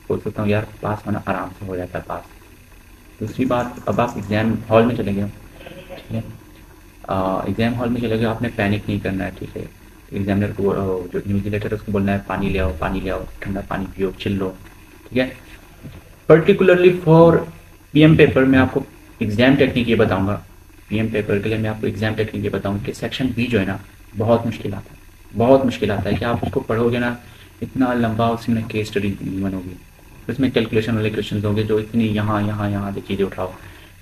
बोल सकता हूँ यार पास होना आराम से हो जाता है पास। दूसरी बात, अब आप एग्ज़ाम हॉल में चले गए हो, ठीक है, एग्ज़ाम हॉल में चले गए, आपने पैनिक नहीं करना है, ठीक है। एग्जामिनर को जो इन्विजिलेटर है उसको बोलना है पानी ले आओ, पानी ले आओ, ठंडा पानी पियो, चिल लो, ठीक है। पर्टिकुलरली फॉर पीएम पेपर में आपको एग्जाम टेक्निक ये बताऊंगा, पीएम पेपर के लिए मैं आपको एग्जाम टेक्निक ये बताऊंगा कि सेक्शन बी जो है ना बहुत मुश्किल आता है, बहुत मुश्किल आता है कि आप उसको पढ़ोगे ना इतना लंबा, उसमें केस स्टडी नहीं बनोगी, उसमें कैलकुलेशन वाले क्वेश्चन होंगे जो इतनी यहाँ यहाँ यहाँ चीज़ें उठाओ।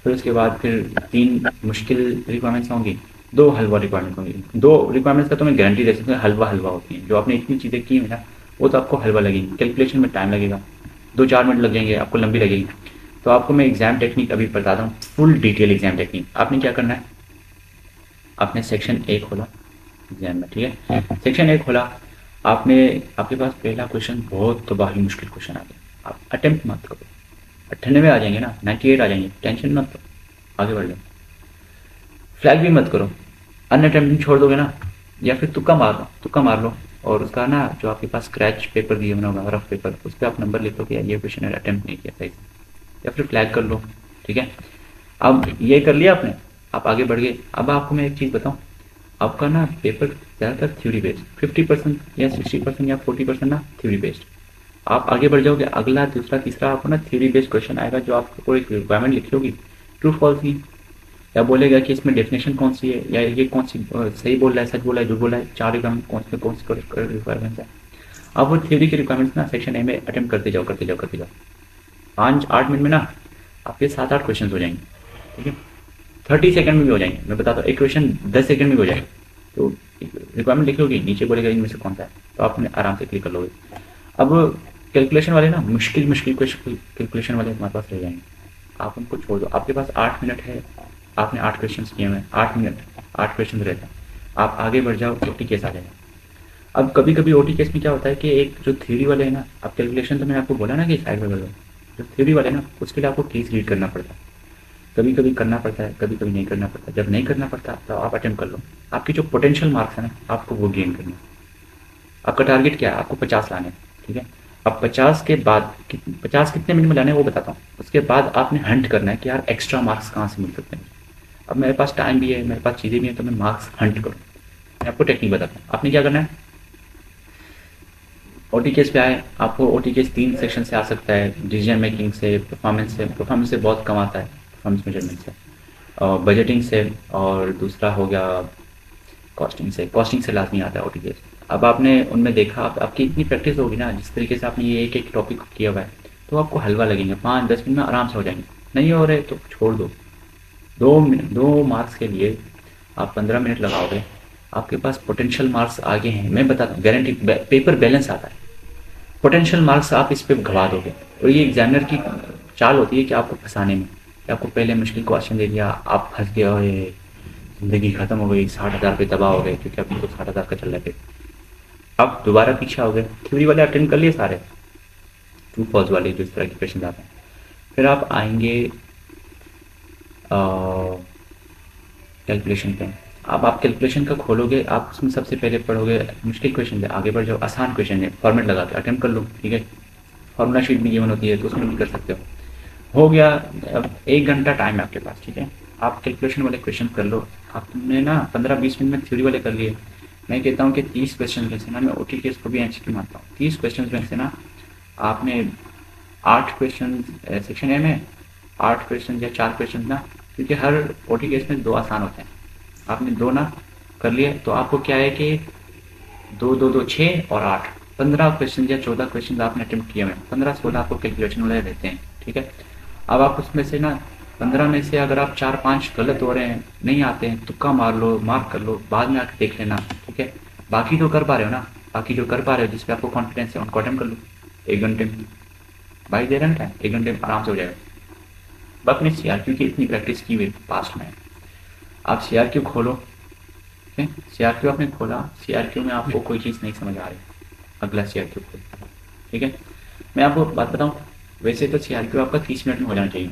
फिर उसके बाद फिर 3 मुश्किल रिक्वायरमेंट्स होंगी, 2 हलवा रिक्वायरमेंट्स होंगी। 2 रिक्वायरमेंट्स का तो मैं गारंटी दे सकता हूँ हलवा हलवा होती हैं, जो आपने इतनी चीज़ें की है ना वो तो आपको हलवा लगेगी, कैलकुलेशन में टाइम लगेगा, 2-4 मिनट लग जाएंगे, आपको लंबी लगेगी। तो आपको मैं एग्जाम टेक्निक अभी बताता हूँ, फुल डिटेल एग्जाम टेक्निक। आपने क्या करना है, आपने सेक्शन ए खोला एग्जाम में, ठीक है, सेक्शन ए खोला, आपने आपके पास पहला क्वेश्चन बहुत तबाही मुश्किल क्वेश्चन आ गया, आप अटेम्प्ट मत करो, 98 आ जाएंगे ना, 98 आ जाएंगे, टेंशन मत लो, आगे बढ़ जाओ। फ्लैग भी मत करो, अनअटेम्प्टिंग छोड़ दोगे ना, या फिर तुक्का मार लो, और उसका ना जो आपके पास स्क्रैच पेपर दिए हुए होगा, रफ पेपर, उस पर आप नंबर लिख लो कि ये क्वेश्चन अटेम्प्ट नहीं किया सही से, या फिर फ्लैग कर लो, ठीक है। अब ये कर लिया आपने, आप आगे बढ़ गए। अब आपको मैं एक चीज़ बताऊं, आपका ना पेपर ज़्यादातर थ्योरी बेस्ड, 50% या 60% या 40% ना थ्योरी बेस्ड। आप आगे बढ़ जाओगे, अगला दूसरा तीसरा आपको ना थ्योरी बेस्ड क्वेश्चन आएगा, जो आपको एक रिक्वायरमेंट लिखी होगी ट्रू फॉल्स की, या बोलेगा कि इसमें डेफिनेशन कौन सी है, या ये कौन सी सही बोल रहा है, सच बोल रहा है, झूठ बोल रहा है, 4 रिक्वायरमेंट कौन सी रिक्वायरमेंट है। आप वो थ्योरी के रिक्वायरमेंट्स ना सेक्शन ए में अटेम्प्ट करते जाओ करते जाओ करते जाओ, 5-8 मिनट में ना आपके 7-8 क्वेश्चन हो जाएंगे, ठीक है, 30 सेकंड में भी हो जाएंगे। मैं बताता हूँ एक क्वेश्चन 10 सेकंड में भी हो जाएगा। तो रिक्वायरमेंट लिख लोगे, नीचे बोलेगा इनमें से कौन सा है, तो आपने आराम से क्लिक कर लोगे। अब कैलकुलेशन वाले ना मुश्किल मुश्किल कैलकुलेशन वाले हमारे पास रह जाएंगे, आप उनको छोड़ दो। आपके पास 8 मिनट है, आपने 8 क्वेश्चन किए हुए हैं, 8 मिनट 8 क्वेश्चन रहते हैं, आप आगे बढ़ जाओ, ओटी केस आ जाएगा। अब कभी कभी ओटी केस में क्या होता है कि एक जो थ्योरी वाले है ना, अब कैलकुलेशन तो मैंने आपको बोला ना कि साइड में बोलो, जो थ्योरी वाले ना उसके लिए आपको केस रीड करना पड़ता है, कभी कभी करना पड़ता है, कभी कभी नहीं करना पड़ता। जब नहीं करना पड़ता तो आप अटेम्प्ट कर लो, आपकी जो पोटेंशियल मार्क्स है ना आपको वो गेन करना है। आपका टारगेट क्या है, आपको 50 लाने, ठीक है। अब 50 के बाद 50 कितने मिनट में लाने हैं वो बताता हूँ, उसके बाद आपने हंट करना है कि यार एक्स्ट्रा मार्क्स कहाँ से मिल सकते हैं। अब मेरे पास टाइम भी है, मेरे पास चीज़ें भी हैं, तो मैं मार्क्स हंट करूँ। मैं आपको टेक्निक बताता हूँ, आपने क्या करना है, ओटी केस पे आए, आपको ओटी केस 3 सेक्शन से आ सकता है, डिसीजन मेकिंग से, परफॉर्मेंस से बहुत कम आता है, परफॉर्मेंस मेजरमेंट से, और बजटिंग से, और दूसरा हो गया कॉस्टिंग से लाजमी आता है ओटी केस। अब आपने उनमें देखा, आपकी इतनी प्रैक्टिस होगी ना, जिस तरीके से आपने ये एक एक टॉपिक किया हुआ है, तो आपको हलवा लगेंगे, 5-10 मिनट में आराम से हो जाएंगे। नहीं हो रहे तो छोड़ दो, 2 मार्क्स के लिए आप 15 मिनट लगाओगे, आपके पास पोटेंशियल मार्क्स आगे हैं, मैं बताता हूँ गारंटी, पेपर बैलेंस आता है, पोटेंशियल मार्क्स आप इस पे गवा दोगे। और ये एग्जामिनर की चाल होती है कि आपको फंसाने में, कि आपको पहले मुश्किल क्वेश्चन दे दिया, आप फंस गए हो, जिंदगी खत्म हो गई, 60,000 पे तबाह हो गए, क्योंकि अभी तो 60,000 का चल रहा है। अब दोबारा पीछे हो गए, थ्योरी वाले अटेंड कर लिए सारे, ट्रू फॉल्स वाले जो इस तरह के क्वेश्चन आते हैं। फिर आप आएंगे कैलकुलेशन पे। अब आप कैलकुलेशन का खोलोगे, आप उसमें सबसे पहले पढ़ोगे मुश्किल क्वेश्चन है, आगे बढ़ जाओ, आसान क्वेश्चन है, फॉर्मेट लगा के अटेम्प्ट कर लो, ठीक है। फॉर्मूला शीट भी गिवन होती है तो उसमें भी कर सकते हो गया। अब 1 घंटा टाइम है आपके पास, ठीक है, आप कैलकुलेशन वाले क्वेश्चन कर लो। आपने ना 15-20 मिनट में थ्योरी वाले कर लिए। मैं कहता हूँ कि 30 क्वेश्चन में से ना, मैं ओटी केस को भी एमसीक्यू मानता हूँ, 30 क्वेश्चन में से ना आपने 8 क्वेश्चन सेक्शन ए में, 8 क्वेश्चन या 4 क्वेश्चन ना, क्योंकि हर ओटी केस में 2 आसान होते हैं, आपने 2 ना कर लिए, तो आपको क्या है कि 2 6 और 8 15 क्वेश्चन या 14 क्वेश्चन आपने अटेम्प्ट किए हुए, 15-16 आपको कैलकुलेशन वाले रहते हैं, ठीक है। अब आप उसमें से ना 15 में से अगर आप 4-5 गलत हो रहे हैं, नहीं आते हैं, तुक्का मार लो, मार्क कर लो, बाद में आके देख लेना, ठीक है। बाकी तो कर पा रहे हो ना, बाकी जो कर पा रहे हो जिसपे आपको कॉन्फिडेंस है उनको अटेम्प्ट कर लो 1 घंटे में। भाई दे रहे हैं टाइम, 1 घंटे में आराम से हो जाएगा। बस अपने सीआरक्यू की इतनी प्रैक्टिस की हुई पास्ट में, आप सीआरक्यू खोलो, ठीक है। सीआरक्यू आपने खोला, सीआरक्यू में आपको कोई चीज़ नहीं समझ आ रही, अगला सीआरक्यू खोलो, ठीक है। मैं आपको बात बताऊं, वैसे तो सीआरक्यू आपका 30 मिनट में हो जाना चाहिए।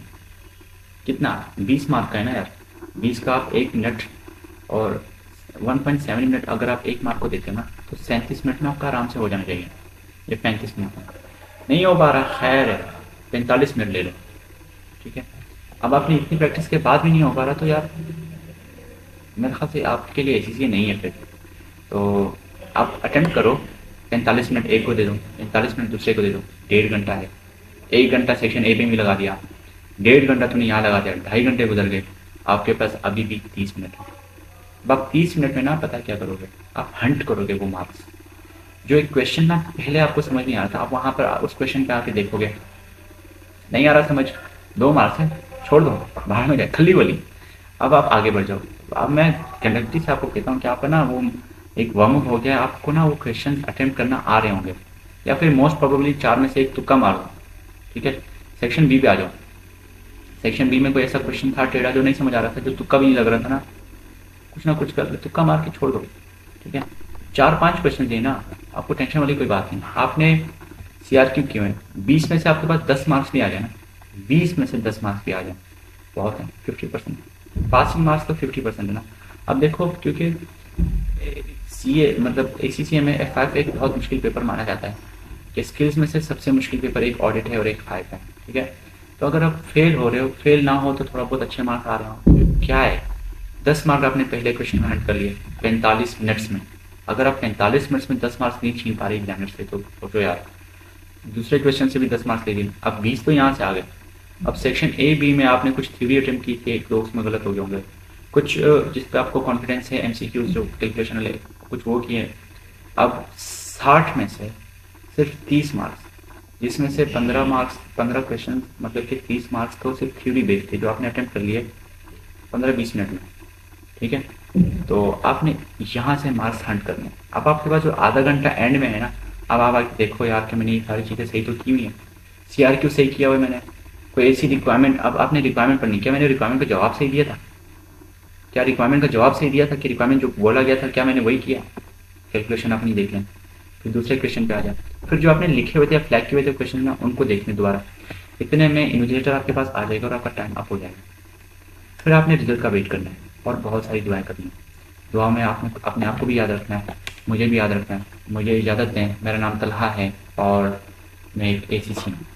कितना, 20 मार्क का है ना यार, 20 का आप 1 मिनट और 1.7 मिनट अगर आप 1 मार्क को देते हो ना, तो 37 मिनट में आपका आराम से हो जाना चाहिए, ये 35 मिनट में। नहीं हो पा रहा, खैर है, 45 मिनट ले लो, ठीक है। अब आपने इतनी प्रैक्टिस के बाद भी नहीं हो पा रहा तो यार मेरे ख्याल से आपके लिए ऐसी नहीं है फिर। तो आप अटेम्प्ट करो, 45 मिनट एक को दे दो, 45 मिनट दूसरे को दे दो, 1.5 घंटा है, 1 घंटा सेक्शन ए पे भी लगा दिया, 1.5 घंटा तुमने यहाँ लगा दिया, 2.5 घंटे गुजर गए, आपके पास अभी भी 30 मिनट है। अब आप 30 मिनट में ना पता क्या करोगे, आप हंट करोगे वो मार्क्स। जो एक क्वेश्चन ना पहले आपको समझ नहीं आ रहा था, आप वहां पर उस क्वेश्चन पे आके देखोगे, नहीं आ रहा समझ, 2 मार्क्स है, छोड़ दो, बाहर में जाए, खली बोली, अब आप आगे बढ़ जाओ। अब मैं कंडक्टली से आपको कहता हूँ कि आपका ना वो एक वार्म अप हो गया, आपको ना वो क्वेश्चन अटेम्प्ट करना आ रहे होंगे, या फिर मोस्ट प्रोबेबली 4 में से एक तुक्का मार दो, ठीक है। सेक्शन बी पे आ जाओ। सेक्शन बी में कोई ऐसा क्वेश्चन था टेढ़ा जो नहीं समझ आ रहा था, जो तुक्का भी नहीं लग रहा था ना कुछ कर तुक्का मार के छोड़ दो, ठीक है। 4-5 क्वेश्चन दिए ना, आपको टेंशन वाली कोई बात नहीं। आपने सीआरक्यू क्यों है, 20 में से आपके पास 10 मार्क्स भी आ जाए ना, 20 में से 10 मार्क्स भी आ जाए बहुत है, 50%। पासिंग मार्क्स तो 50% है ना। अब देखो, क्योंकि सीए मतलब एसीसीए में F5 एक बहुत मुश्किल पेपर माना जाता है, कि स्किल्स में से सबसे मुश्किल पेपर एक ऑडिट है और एक 5 है, ठीक है। तो अगर आप फेल हो रहे हो, फेल ना हो तो थोड़ा बहुत अच्छे मार्क्स आ रहे हो, तो क्या है, 10 मार्क आपने पहले क्वेश्चन में हंट कर लिए 45 मिनट्स में। अगर आप 45 मिनट्स में 10 मार्क्स नहीं छीन पा रहे एग्जामिनर से, तो सोचो यार, दूसरे क्वेश्चन से भी 10 मार्क्स ले लिए, अब 20 तो यहाँ से आ गए। अब सेक्शन ए बी में आपने कुछ थ्योरी अटेम्प्ट की थी, तो उसमें गलत हो गए होंगे कुछ, जिस पे आपको कॉन्फिडेंस है, एमसीक्यूज जो कैलकुलेशन वाले कुछ वो किए। अब 60 में से सिर्फ 30 मार्क्स, जिसमें से 15 मार्क्स, 15 क्वेश्चन मतलब कि 30 मार्क्स तो सिर्फ थ्योरी बेस्ड थे, जो आपने अटेम्प्ट कर लिए 15-20 मिनट में, ठीक है। तो आपने यहाँ से मार्क्स हंट करने। अब आपके पास जो आधा घंटा एंड में है ना, अब आप आके देखो यार कि मैंने ये सारी चीज़ें सही तो की हुई हैं, सीआरक्यू सही किया हुआ है मैंने, कोई ऐसी रिक्वायरमेंट, अब आपने रिक्वायरमेंट पढ़नी, क्या मैंने रिक्वायरमेंट का जवाब सही दिया था, क्या रिक्वायरमेंट का जवाब सही दिया था, कि रिक्वायरमेंट जो बोला गया था क्या मैंने वही किया, कैलकुलेशन अपनी देख लें। फिर दूसरे क्वेश्चन पे आ जाए, फिर जो आपने लिखे हुए थे या फ्लैग किए हुए थे क्वेश्चन ना, उनको देख लें दोबारा। इतने में इन्विजिलेटर आपके पास आ जाएगा और आपका टाइम अप हो जाएगा। फिर आपने रिजल्ट का वेट करना है और बहुत सारी दुआएं करनी है। दुआ में आपने अपने आप को भी याद रखना है, मुझे भी याद रखना है। मुझे इजाज़त दें, मेरा नाम तलहा है और मैं एक एसीसी हूँ।